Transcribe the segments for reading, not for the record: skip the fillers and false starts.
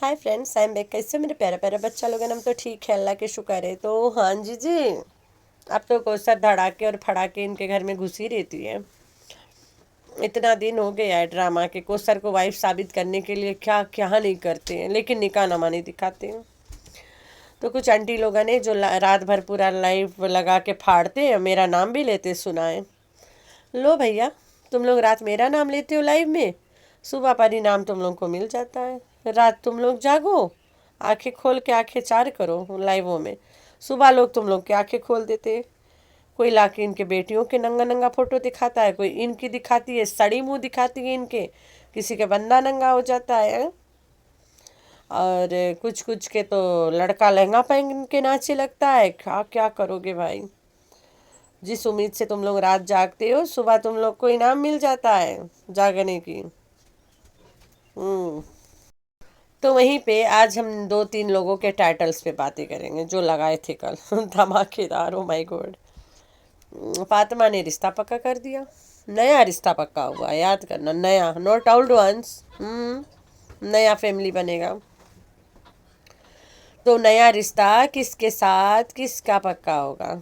Hi friends, I am back. कैसे मेरे प्यारा प्यारा बच्चा लोग हैं? हम तो ठीक है, अल्लाह के शुक्र है। तो हाँ जी, अब तो कोसर धड़ाके और फड़ाके इनके घर में घुसी रहती है। इतना दिन हो गया है ड्रामा के कोसर को वाइफ साबित करने के लिए क्या क्या नहीं करते हैं, लेकिन निकाहनामा नहीं दिखाते हैं। तो कुछ आंटी लोगों ने जो रात भर पूरा लाइव लगा के फाड़ते हैं, मेरा नाम भी लेते सुना है। लो भैया, तुम लोग रात मेरा नाम लेते हो लाइव में, सुबह परिणाम तुम लोग को मिल जाता है। रात तुम लोग जागो, आंखें खोल के आंखें चार करो लाइवों में, सुबह लोग तुम लोग की आंखें खोल देते। कोई लाके इनके बेटियों के नंगा नंगा फोटो दिखाता है, कोई इनकी दिखाती है, सड़ी मुंह दिखाती है इनके, किसी के बंदा नंगा हो जाता है। और कुछ कुछ के तो लड़का लहंगा पहन के नाचे लगता है। क्या क्या करोगे भाई? जिस उम्मीद से तुम लोग रात जागते हो, सुबह तुम लोग को इनाम मिल जाता है जागने की। हम्म। तो वहीं पे आज हम दो तीन लोगों के टाइटल्स पे बातें करेंगे जो लगाए थे कल धमाकेदार। Oh my God. फातिमा ने रिश्ता पक्का कर दिया। नया रिश्ता पक्का हुआ, याद करना, नया, नॉट ओल्ड वंस। नया फैमिली बनेगा। तो नया रिश्ता किसके साथ, किसका पक्का होगा?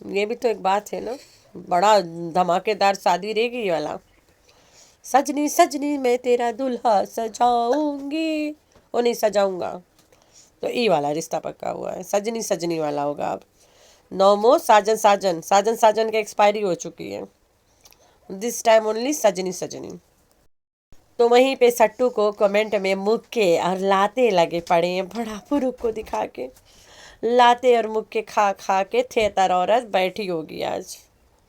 ये भी तो एक बात है ना। बड़ा धमाकेदार शादी रहेगी ये वाला। सजनी सजनी मैं तेरा दुल्हा सजाऊंगी, वो नहीं सजाऊंगा। तो ई वाला रिश्ता पक्का हुआ है, सजनी सजनी वाला होगा अब। नौमो साजन साजन, साजन साजन की एक्सपायरी हो चुकी है। दिस टाइम ओनली सजनी सजनी। तो वहीं पे सट्टू को कमेंट में मुक्के और लाते लगे पड़े हैं, बड़ा पुरुष को दिखा के लाते और मुक्के खा खा के थेतर औरत बैठी होगी आज।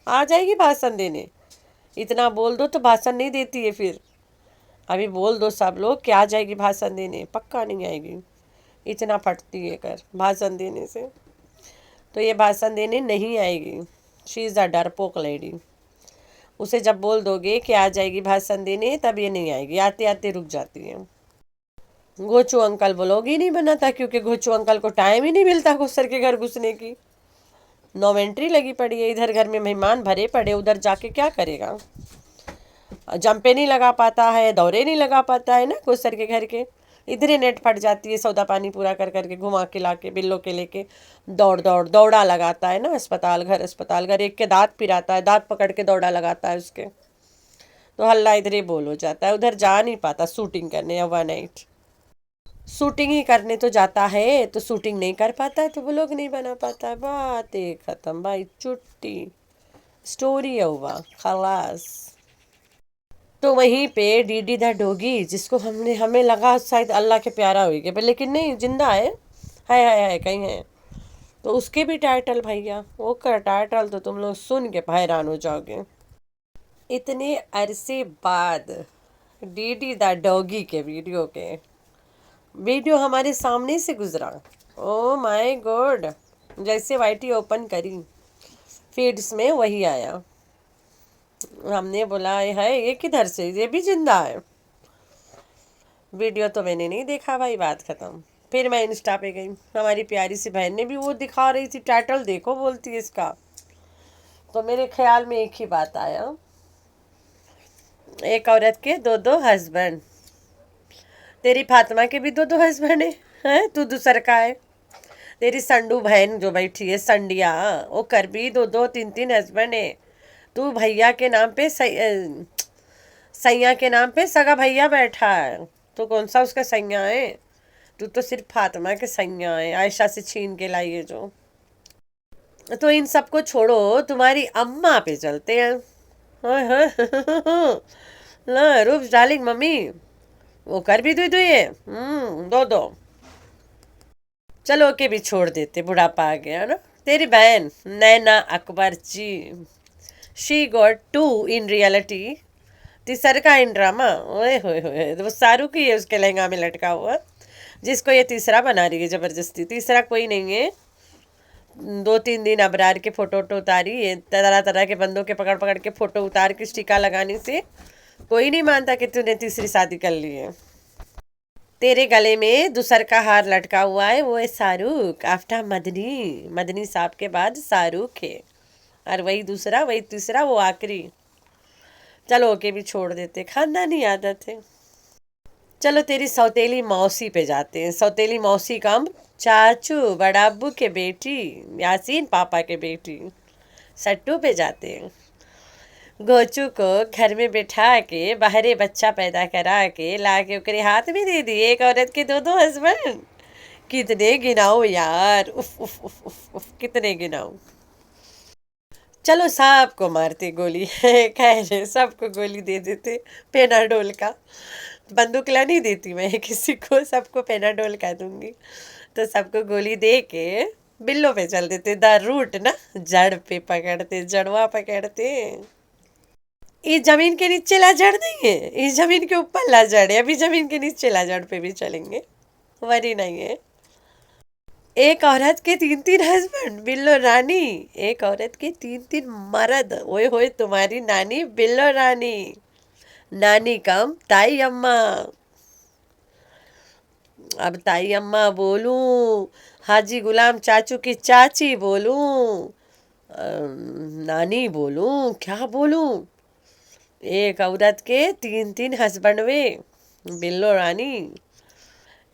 आ जाएगी भाषण देने। इतना बोल दो तो भाषण नहीं देती है फिर। अभी बोल दो सब लोग कि आ जाएगी भाषण देने, पक्का नहीं आएगी। इतना फटती है कर भाषण देने से। तो ये भाषण देने नहीं आएगी। शी इज़ अ डरपोक लेडी। उसे जब बोल दोगे कि आ जाएगी भाषण देने, तब ये नहीं आएगी, आते आते रुक जाती है। घोचू अंकल ब्लॉग ही नहीं बनाता, क्योंकि घोचू अंकल को टाइम ही नहीं मिलता गुस्सर के घर घुसने की। नोवेंट्री लगी पड़ी है, इधर घर में मेहमान भरे पड़े, उधर जाके क्या करेगा? जंपे नहीं लगा पाता है, दौरे नहीं लगा पाता है ना गुस्सर के घर के। इधर ही नेट फट जाती है, सौदा पानी पूरा कर करके घुमा के लाके बिल्लो के लेके दौड़ दौड़ दौड़ा लगाता है ना, अस्पताल घर, एक के दांत पिराता है, दांत पकड़ के दौड़ा लगाता है उसके। तो हल्ला इधर ही बोल हो जाता है, उधर जा नहीं पाता शूटिंग करने ओवर नाइट। शूटिंग ही करने तो जाता है, तो शूटिंग नहीं कर पाता है, तो वो लोग नहीं बना पाता है। बातें खत्म भाई, छुट्टी, स्टोरी हुआ खलास। तो वहीं पे डीडी द डोगी, जिसको हमें लगा शायद अल्लाह के प्यारा हो गया, पर लेकिन नहीं, जिंदा है कहीं है। तो उसके भी टाइटल भैया, वो का टाइटल तो तुम लोग सुन के हैरान हो जाओगे। इतने अरसे बाद डीडी द डॉगी के वीडियो हमारे सामने से गुजरा। Oh my God. जैसे वाईटी ओपन करी, फीड्स में वही आया। हमने बोला है ये किधर से, ये भी जिंदा है। वीडियो तो मैंने नहीं देखा भाई, बात खत्म। फिर मैं इंस्टा पे गई, हमारी प्यारी सी बहन ने भी वो दिखा रही थी, टाइटल देखो बोलती है इसका। तो मेरे ख्याल में एक ही बात आया, एक औरत के दो दो हस्बैंड। तेरी फातिमा के भी दो दो हस्बैंड है, तू दूसर का है। तेरी संडू बहन जो बैठी है संडिया, वो कर भी दो दो तीन तीन हस्बैंड है। तू भैया के नाम पे सैया के नाम पे सगा भैया बैठा है। तो कौन सा उसका सैया है? तू तो सिर्फ फातिमा के सैया है, आयशा से छीन के लाई है जो। तो इन सबको छोड़ो, तुम्हारी अम्मा पे चलते हैं। हाँ हाँ ला रूप डार्लिंग मम्मी, वो कर भी दुई दुई है। दो दो। चलो के भी छोड़ देते, बुढ़ापा आ गया ना। तेरी बहन Naina Akbar ji, she got to in reality, तीसर का इन ड्रामा। ओए होए होए, वो शाहरुख ही है उसके लहंगा में लटका हुआ, जिसको ये तीसरा बना रही है जबरदस्ती। तीसरा कोई नहीं है। दो तीन दिन अबरार के फोटो वोटो उतारी, ये तरह तरह के बंदों के पकड़ पकड़ के फोटो उतार के स्टिका लगाने से कोई नहीं मानता कि तूने तीसरी शादी कर ली है। तेरे गले में दूसर का हार लटका हुआ है, वो है शाहरुख आफ्टर मदनी। मदनी साहब के बाद शाहरुख है, और वही दूसरा, वही तीसरा, वो आखिरी। चलो ओके भी छोड़ देते, खानदानी आदत है। चलो तेरी सौतेली मौसी पे जाते हैं। सौतेली मौसी का हम चाचू, बड़ा अब्बू के बेटी, यासीन पापा के बेटी, सट्टू पे जाते हैं। गोचू को घर में बिठा के बाहरे बच्चा पैदा करा के ला के ओकरे हाथ में दे दिए। एक औरत के दो दो हस्बैंड, कितने गिनाऊं यार, उफ उफ उफ उफ, उफ कितने गिनाऊं। चलो सबको मारते गोली खैर सबको गोली दे देते पेनाडोल का। बंदूक ला नहीं देती मैं किसी को, सबको पेनाडोल का दूंगी। तो सबको गोली दे के बिल्लों पे चल देते, द रूट ना, जड़ पे पकड़ते, जड़वा पकड़ते। ये जमीन के नीचे ला जड़ नहीं है, ये जमीन के ऊपर ला जड़ है। अभी जमीन के नीचे ला जड़ पे भी चलेंगे, वरी नहीं है। एक औरत के तीन तीन हस्बैंड, बिल्लो रानी। एक औरत के तीन तीन मर्द, ओए होए तुम्हारी नानी बिल्लो रानी। नानी कम ताई अम्मा। अब ताई अम्मा बोलूं, हाजी गुलाम चाचू की चाची बोलूं, नानी बोलूं, क्या बोलूं। एक औरत के तीन तीन हस्बैंड वे, बिल्लो रानी।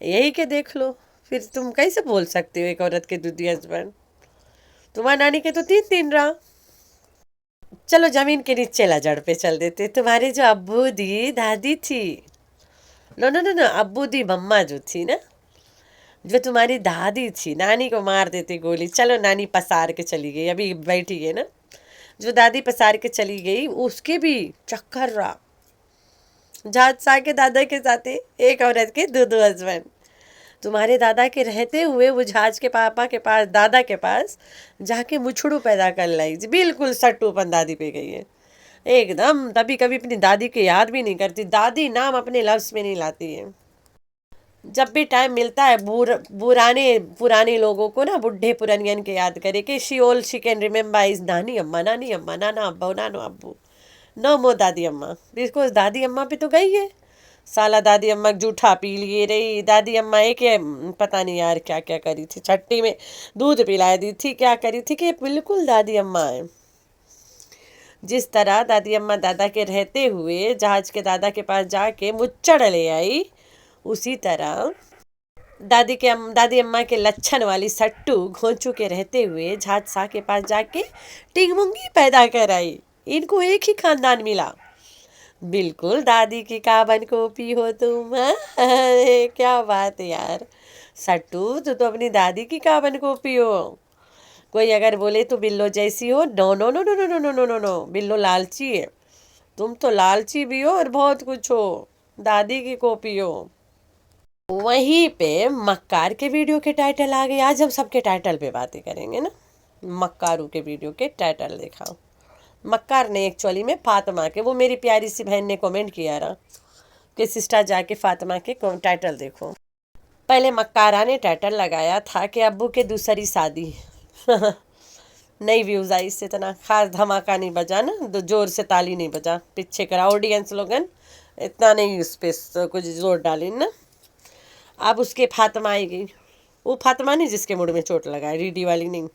यही के देख लो, फिर तुम कैसे बोल सकते हो एक औरत के दूधी हस्बैंड। तुम्हारी नानी के तो तीन तीन रहा। चलो जमीन के नीचे ला जड़ पे चल देते। तुम्हारे जो अब्बू दी दादी थी, नो नो नो नो, अब्बू दी मम्मा जो थी ना, जो तुम्हारी दादी थी, नानी को मार देते गोली। चलो नानी पसार के चली गई, अभी बैठी है ना। जो दादी पसार के चली गई उसके भी चक्कर रहा। जहाज सा के दादा के साथ एक औरत के दो दो हस्बैंड। तुम्हारे दादा के रहते हुए वो जहाज के पापा के पास, दादा के पास जाके मुछड़ू पैदा कर लाई जी। बिल्कुल सट्टूपन दादी पे गई है एकदम। तभी कभी अपनी दादी की याद भी नहीं करती, दादी नाम अपने लफ्ज में नहीं लाती है। जब भी टाइम मिलता है पुराने लोगों को ना, बुढ़े पुरानियन के याद करे कि शी कैन रिमेम्बर इज नानी अम्मा, नानी अम्मा, नाना अब्बू, नानो अब्बू, नो मो दादी अम्मा। बिकॉज दादी अम्मा पे तो गई है। साला दादी अम्मा जूठा पी लिए रही। दादी अम्मा एक पता नहीं यार क्या क्या करी थी, छट्टी में दूध पिला दी थी, क्या करी थी कि बिल्कुल दादी अम्मा है। जिस तरह दादी अम्मा दादा के रहते हुए जहाज के दादा के पास जाके मुच्चड़ ले आई, उसी तरह दादी अम्मा के लच्छन वाली सट्टू घोंचू के रहते हुए जहाज शाह के पास जाके टिंगमुंगी पैदा कर आई। इनको एक ही खानदान मिला। बिल्कुल दादी की काबन कॉपी हो तुम। अरे क्या बात है यार, सट्टू तू तो अपनी दादी की काबन कॉपी हो। कोई अगर बोले तो बिल्लो जैसी हो, no no no no no no no no no no, Billo लालची है। तुम तो लालची भी हो और बहुत कुछ हो, दादी की कॉपी हो। वहीं पे मक्कार के वीडियो के टाइटल आ गए। आज हम सबके टाइटल पे बातें करेंगे ना। मक्कारू के वीडियो के टाइटल देखा, मक्कार ने एक्चुअली में फातिमा के, वो मेरी प्यारी सी बहन ने कमेंट किया रहा कि सिस्टर जाके फातिमा के टाइटल देखो। पहले मक्कारा ने टाइटल लगाया था कि अब्बू के दूसरी शादी। नई व्यूज आई, इससे इतना खास धमाका नहीं बजा ना, जोर से ताली नहीं बजा पीछे करा ऑडियंस लोगन, इतना नहीं उस पर कुछ जोर डाली ना। अब उसके फातिमा आई गई, वो फातिमा नहीं जिसके मुड़ में चोट लगा है, रीडी वाली नहीं,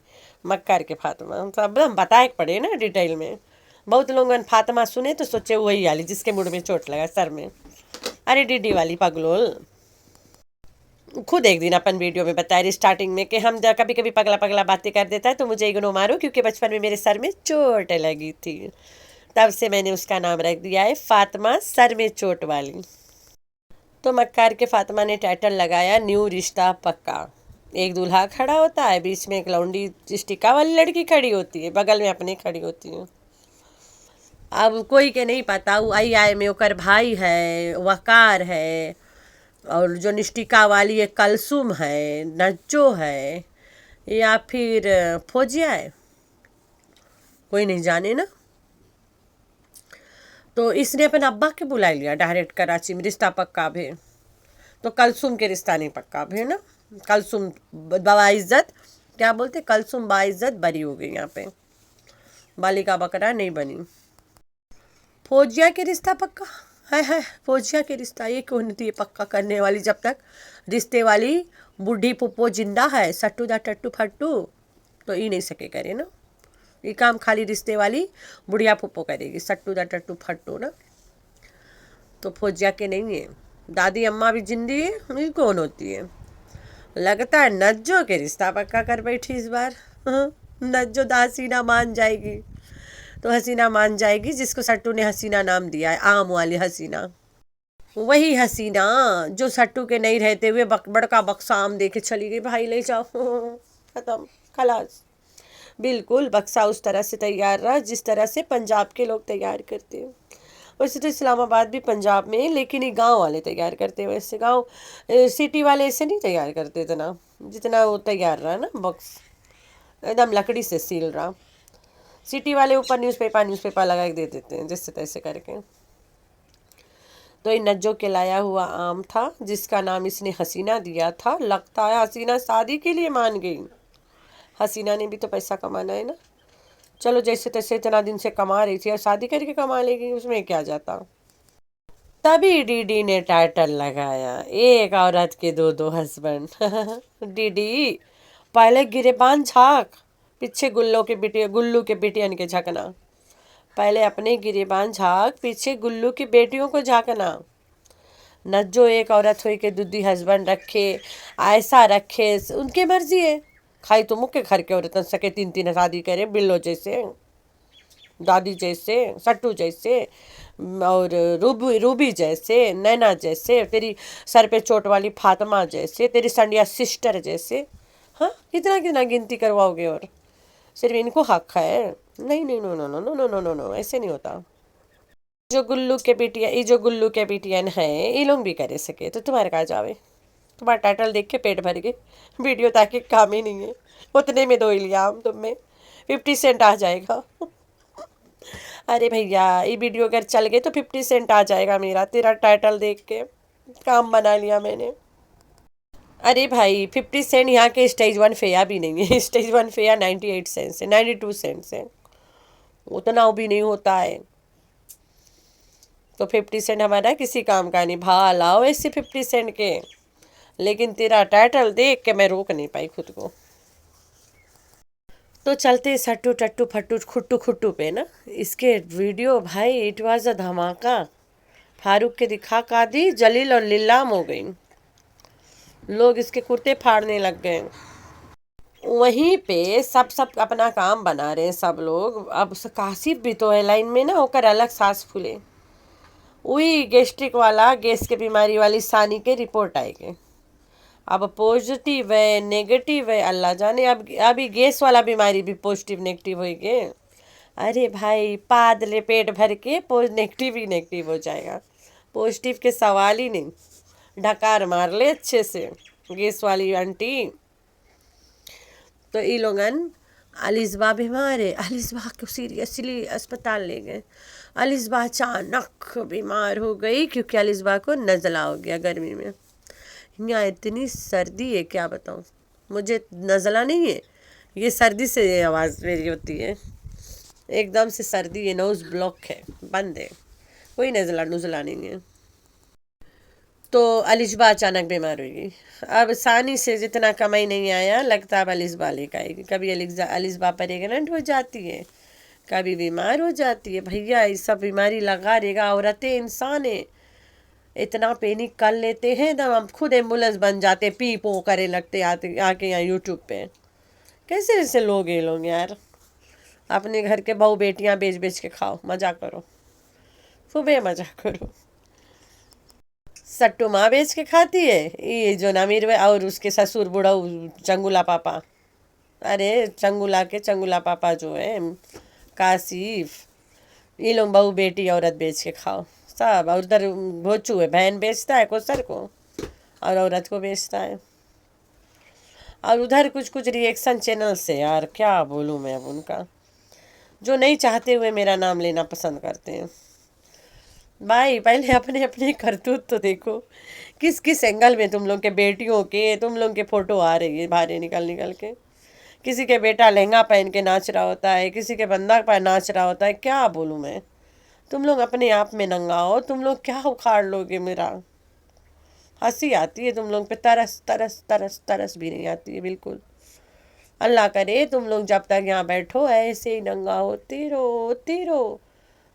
मक्कार के फातिमा। सब हम बताए पड़े ना डिटेल में। बहुत लोग फातिमा सुने तो सोचे वही वाली जिसके मुड़ में चोट लगा सर में। अरे डीडी वाली पगलोल। खुद एक दिन अपन वीडियो में बताया रही स्टार्टिंग में कि हम कभी कभी पगला पगला बातें कर देता है तो मुझे इग्नोर मारो, क्योंकि बचपन में मेरे सर में चोट लगी थी। तब से मैंने उसका नाम रख दिया है फातिमा सर में चोट वाली। तो मक्कार के फातिमा ने टाइटल लगाया न्यू रिश्ता पक्का। एक दूल्हा खड़ा होता है, बीच में एक लौंडी स्टिका वाली लड़की खड़ी होती है, बगल में अपने खड़ी होती है। अब कोई के नहीं पता वो आई में ओकर भाई है, वकार है, और जो निष्टिका वाली है कलसुम है, नज्जो है, या फिर फौजिया है, कोई नहीं जाने ना। तो इसने अपने अब्बा के बुला लिया डायरेक्ट कराची में, रिश्ता पक्का भी। तो कलसुम के रिश्ता नहीं पक्का भी ना। कलसुम बाइज्जत, क्या बोलते, कलसुम बाइज्जत बरी हो गई यहाँ पे, बालिका बकरा नहीं बनी। फौजिया के रिश्ता पक्का है फौजिया के रिश्ता ये क्यों नहीं थी पक्का करने वाली, जब तक रिश्ते वाली बूढ़ी पुप्पो जिंदा है, सट्टू दा टट्टू फट्टू, तो ये नहीं सके करे ना। ये काम खाली रिश्ते वाली बुढ़िया पुप्पो करेगी, सट्टू दा टट्टू फट्टू ना। तो फौजिया के नहीं है। दादी अम्मा भी जिंदी है, ये कौन होती है? लगता है नज्जो के रिश्ता पक्का कर बैठी इस बार। नज्जो तो हसीना मान जाएगी, तो हसीना मान जाएगी जिसको सट्टू ने हसीना नाम दिया है, आम वाली हसीना। वही हसीना जो सट्टू के नहीं रहते हुए बड़का बक्सा आम देके चली गई, भाई ले जाओ। खत्म, खलास। बिल्कुल बक्सा उस तरह से तैयार रहा जिस तरह से पंजाब के लोग तैयार करते हैं। वैसे तो इस्लामाबाद भी पंजाब में है, लेकिन ये गांव वाले तैयार करते हैं। वैसे गांव सिटी वाले ऐसे नहीं तैयार करते इतना, जितना वो तैयार रहा ना बॉक्स, एकदम लकड़ी से सील रहा। सिटी वाले ऊपर न्यूज़पेपर लगा के दे देते हैं जैसे तैसे करके। तो ये नज्जो के लाया हुआ आम था जिसका नाम इसने हसीना दिया था। लगता है हसीना शादी के लिए मान गई। हसीना ने भी तो पैसा कमाना है ना, चलो जैसे तैसे इतना दिन से कमा रही थी और शादी करके कमा लेगी, उसमें क्या जाता। तभी डीडी ने टाइटल लगाया, एक औरत के दो दो हस्बैंड। डीडी पहले गिरेबान झाक, पीछे गुल्लू के बिटियन के झकना। पहले अपने गिरेबान झाक, पीछे गुल्लू की बेटियों को झाकना। नज्जो एक औरत हुई के दुद्धी हस्बैंड रखे, ऐसा रखे, उनकी मर्जी है। खाई तो मुख्य घर के औरतन सके तीन तीन शादी करे, बिल्लो जैसे, दादी जैसे, सट्टू जैसे, और रूबी जैसे, नैना जैसे, तेरी सर पे चोट वाली फातिमा जैसे, तेरी संडिया सिस्टर जैसे। हाँ, कितना कितना गिनती करवाओगे? और सिर्फ इनको हक है? नहीं नहीं, no no no no no no no no, ऐसे नहीं होता। ये जो गुल्लू के बिटियन है, ये लोग भी करे सके तो तुम्हारे कहा जावे। तुम्हारा टाइटल देख के पेट भर गए, वीडियो ताकि काम ही नहीं है, उतने में दो ही लिया हम तुम में 50 सेंट आ जाएगा। अरे भैया, ये वीडियो अगर चल गए तो 50 सेंट आ जाएगा मेरा, तेरा टाइटल देख के काम बना लिया मैंने। अरे भाई 50 सेंट यहाँ के स्टेज 1 फेयर भी नहीं है। स्टेज 1 फेयर 98 सेंट से 92 सेंट से, उतना भी नहीं होता है। तो 50 सेंट हमारा किसी काम का नहीं, भा लाओ ऐसे 50 सेंट के। लेकिन तेरा टाइटल देख के मैं रोक नहीं पाई खुद को। तो चलते सट्टू टट्टू फट्टू खुट्टू खुट्टू पे ना, इसके वीडियो भाई इट वाज अ धमाका। फारूक के दिखा का दी, जलील और लीलाम हो गई, लोग इसके कुर्ते फाड़ने लग गए। वहीं पे सब अपना काम बना रहे हैं सब लोग। अब काशिफ भी तो है लाइन में ना, होकर अलग सांस फूले। वही गैस्ट्रिक वाला, गैस के बीमारी वाली सानी के रिपोर्ट आएगी। अब पॉजिटिव है नेगेटिव है अल्लाह जाने। अब अभी गैस वाला बीमारी भी पॉजिटिव नेगेटिव होगी। अरे भाई पादले पेट भर के नेगेटिव ही नेगेटिव हो जाएगा, पॉजिटिव के सवाल ही नहीं। ढकार मार ले अच्छे से गैस वाली आंटी। तो ये लोगन अलिस्बा बीमार है, अलिस्बा को सीरियसली अस्पताल ले गए। अलिस्बा अचानक बीमार हो गई क्योंकि अलिस्बा को नज़ला हो गया गर्मी में। यहाँ इतनी सर्दी है क्या बताऊँ, मुझे नज़ला नहीं है, ये सर्दी से ये आवाज़ मेरी होती है। एकदम से सर्दी है, नोज़ ब्लॉक है, बंद है, कोई नज़ला नुज़ला नहीं है। तो अलिस्बा अचानक बीमार हुई। अब सानी से जितना कमाई नहीं आया, लगता अब अलिस्बा लेकर आएगी। कभी अलिस्बा प्रेग्नेंट हो जाती है, कभी बीमार हो जाती है। भैया ये सब बीमारी लगा रहेगा, औरतें इंसान है, इतना पैनिक कर लेते हैं एकदम। हम खुद एम्बुलेंस बन जाते, पी पो करे लगते आते आके यहाँ यूट्यूब पे। कैसे ऐसे लोग ये लोग यार, अपने घर के बहू बेटियाँ बेच बेच के खाओ, मजा करो, सुबह मजा करो। सट्टू माँ बेच के खाती है, ये जो नामीर और उसके ससुर बूढ़ा चंगुला पापा। अरे चंगुला पापा जो है काशिफ, ये लोग बहू बेटी औरत बेच के खाओ सब। और उधर भोचू है, बहन बेचता है कोसर को और औरत को बेचता है। और उधर कुछ कुछ रिएक्शन चैनल से यार क्या बोलूँ मैं अब उनका, जो नहीं चाहते हुए मेरा नाम लेना पसंद करते हैं। भाई पहले अपने अपने करतूत तो देखो, किस किस एंगल में तुम लोग के बेटियों के, तुम लोग के फोटो आ रही है बाहर निकल निकल के। किसी के बेटा लहंगा पहन के नाच रहा होता है, किसी के बंदा पर नाच रहा होता है। क्या बोलूँ मैं, तुम लोग अपने आप में नंगा हो, तुम लोग क्या उखाड़ लोगे मेरा। हंसी आती है तुम लोग पे, तरस तरस तरस तरस भी नहीं आती है बिल्कुल। अल्लाह करे तुम लोग जब तक यहाँ बैठो ऐसे ही नंगा होती रहो,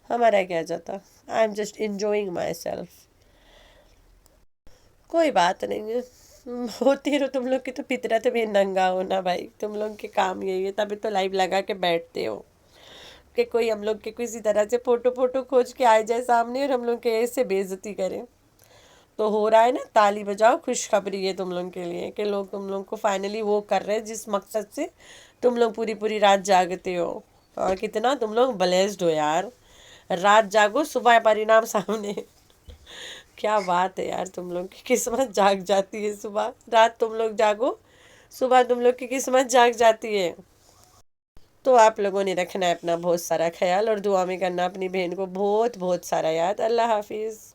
हमारा क्या जाता। I am just enjoying my self. कोई बात नहीं है। होती रहो, तुम लोग की तो फितरत भी नंगा होना भाई, तुम लोग के काम यही है, तभी तो लाइव लगा के बैठते हो कि कोई हम लोग के किसी तरह से फोटो फोटो खोज के आ जाए सामने और हम लोग के ऐसे बेइज्जती करे। तो हो रहा है ना, ताली बजाओ, खुशखबरी है तुम लोग के लिए कि लोग तुम लोग को फाइनली वो कर रहे हैं जिस मकसद से तुम लोग पूरी पूरी रात जागते हो। और कितना तुम लोग ब्लेस्ड हो यार, रात जागो सुबह परिणाम सामने। क्या बात है यार, तुम लोग की किस्मत जाग जाती है, सुबह रात तुम लोग जागो, सुबह तुम लोग की किस्मत जाग जाती है। तो आप लोगों ने रखना है अपना बहुत सारा ख्याल और दुआ में करना अपनी बहन को बहुत बहुत सारा याद। अल्लाह हाफिज़।